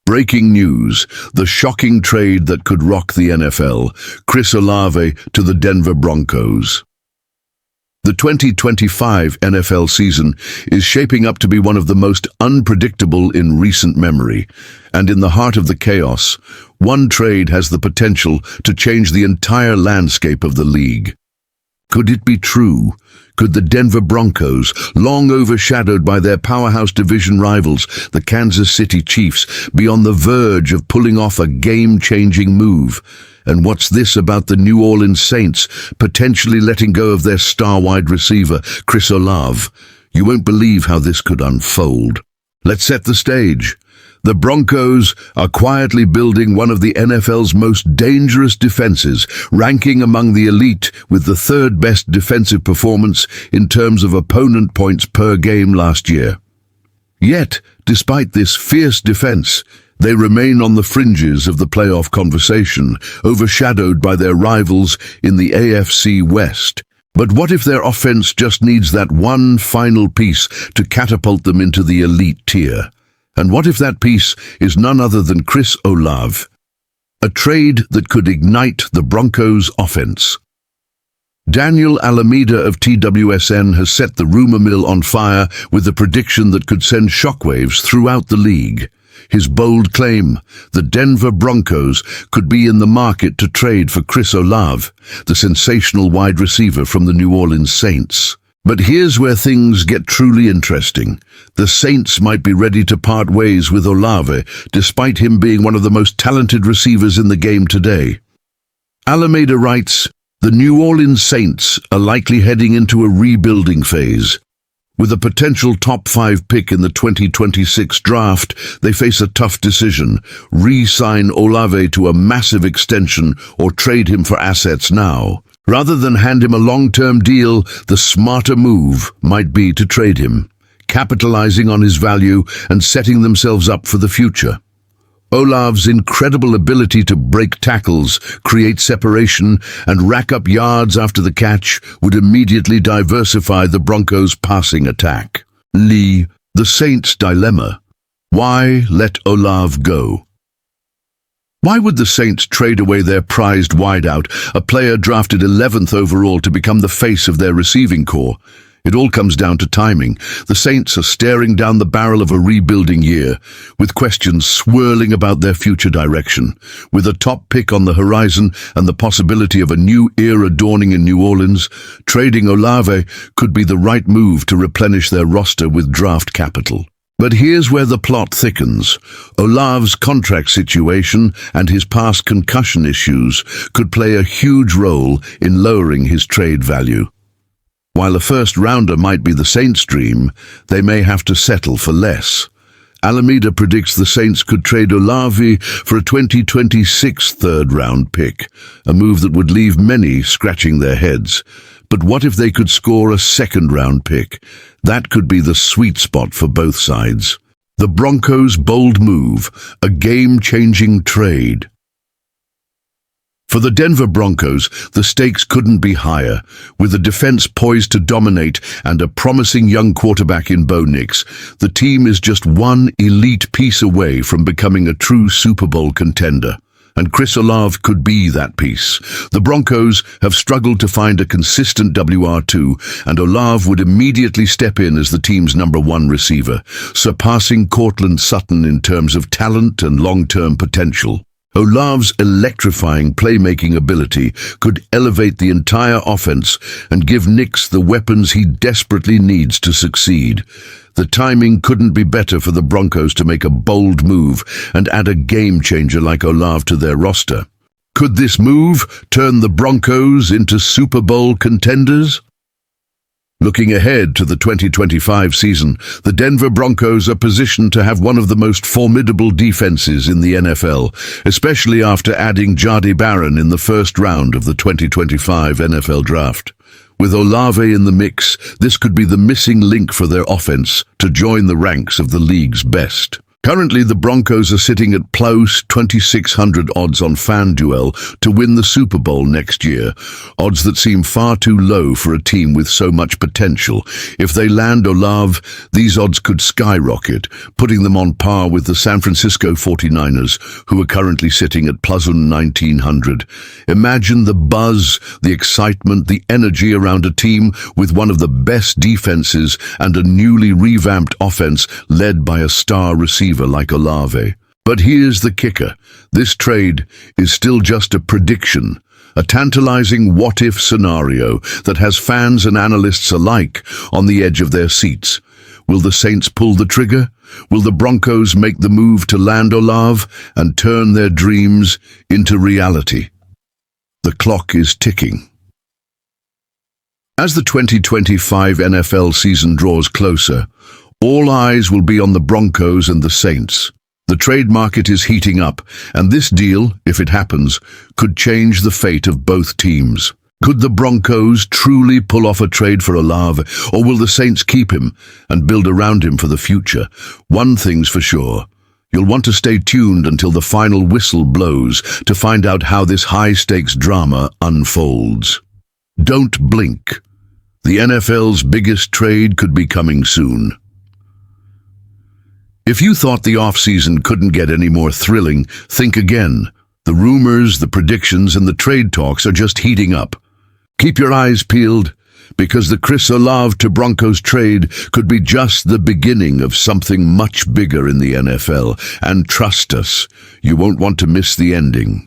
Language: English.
Breaking news, the shocking trade that could rock the NFL, Chris Olave to the Denver Broncos. The 2025 NFL season is shaping up to be one of the most unpredictable in recent memory, and in the heart of the chaos, one trade has the potential to change the entire landscape of the league. Could it be true? Could the Denver Broncos, long overshadowed by their powerhouse division rivals, the Kansas City Chiefs, be on the verge of pulling off a game-changing move? And what's this about the New Orleans Saints potentially letting go of their star wide receiver, Chris Olave? You won't believe how this could unfold. Let's set the stage. The Broncos are quietly building one of the NFL's most dangerous defenses, ranking among the elite with the third best defensive performance in terms of opponent points per game last year. Yet, despite this fierce defense, they remain on the fringes of the playoff conversation, overshadowed by their rivals in the AFC West. But what if their offense just needs that one final piece to catapult them into the elite tier? And what if that piece is none other than Chris Olave? A trade that could ignite the Broncos' offense. Daniel Alameda of TWSN has set the rumor mill on fire with a prediction that could send shockwaves throughout the league. His bold claim, the Denver Broncos could be in the market to trade for Chris Olave, the sensational wide receiver from the New Orleans Saints. But here's where things get truly interesting. The Saints might be ready to part ways with Olave, despite him being one of the most talented receivers in the game today. Alameda writes, the New Orleans Saints are likely heading into a rebuilding phase. With a potential top 5 pick in the 2026 draft, they face a tough decision: re-sign Olave to a massive extension or trade him for assets now. Rather than hand him a long-term deal, the smarter move might be to trade him, capitalizing on his value and setting themselves up for the future. Olave's incredible ability to break tackles, create separation, and rack up yards after the catch would immediately diversify the Broncos' passing attack. The Saints' dilemma. Why let Olave go? Why would the Saints trade away their prized wideout, a player drafted 11th overall to become the face of their receiving corps? It all comes down to timing. The Saints are staring down the barrel of a rebuilding year, with questions swirling about their future direction. With a top pick on the horizon and the possibility of a new era dawning in New Orleans, trading Olave could be the right move to replenish their roster with draft capital. But here's where the plot thickens. Olave's contract situation and his past concussion issues could play a huge role in lowering his trade value. While a first-rounder might be the Saints' dream, they may have to settle for less. Alameda predicts the Saints could trade Olave for a 2026 third-round pick, a move that would leave many scratching their heads. But what if they could score a second-round pick? That could be the sweet spot for both sides. The Broncos' bold move, a game-changing trade. For the Denver Broncos, the stakes couldn't be higher. With a defense poised to dominate and a promising young quarterback in Bo Nix, the team is just one elite piece away from becoming a true Super Bowl contender. And Chris Olave could be that piece. The Broncos have struggled to find a consistent WR2, and Olave would immediately step in as the team's #1 receiver, surpassing Courtland Sutton in terms of talent and long-term potential. Olave's electrifying playmaking ability could elevate the entire offense and give Nix the weapons he desperately needs to succeed. The timing couldn't be better for the Broncos to make a bold move and add a game-changer like Olave to their roster. Could this move turn the Broncos into Super Bowl contenders? Looking ahead to the 2025 season, the Denver Broncos are positioned to have one of the most formidable defenses in the NFL, especially after adding Jahdae Barron in the first round of the 2025 NFL Draft. With Olave in the mix, this could be the missing link for their offense to join the ranks of the league's best. Currently, the Broncos are sitting at plus 2,600 odds on FanDuel to win the Super Bowl next year, odds that seem far too low for a team with so much potential. If they land Olave, these odds could skyrocket, putting them on par with the San Francisco 49ers, who are currently sitting at plus 1,900. Imagine the buzz, the excitement, the energy around a team with one of the best defenses and a newly revamped offense led by a star receiver like Olave. But here's the kicker. This trade is still just a prediction, a tantalizing what-if scenario that has fans and analysts alike on the edge of their seats. Will the Saints pull the trigger? Will the Broncos make the move to land Olave and turn their dreams into reality? The clock is ticking. As the 2025 NFL season draws closer, all eyes will be on the Broncos and the Saints. The trade market is heating up, and this deal, if it happens, could change the fate of both teams. Could the Broncos truly pull off a trade for Olave, or will the Saints keep him and build around him for the future? One thing's for sure. You'll want to stay tuned until the final whistle blows to find out how this high-stakes drama unfolds. Don't blink. The NFL's biggest trade could be coming soon. If you thought the offseason couldn't get any more thrilling, think again. The rumors, the predictions, and the trade talks are just heating up. Keep your eyes peeled, because the Chris Olave to Broncos trade could be just the beginning of something much bigger in the NFL. And trust us, you won't want to miss the ending.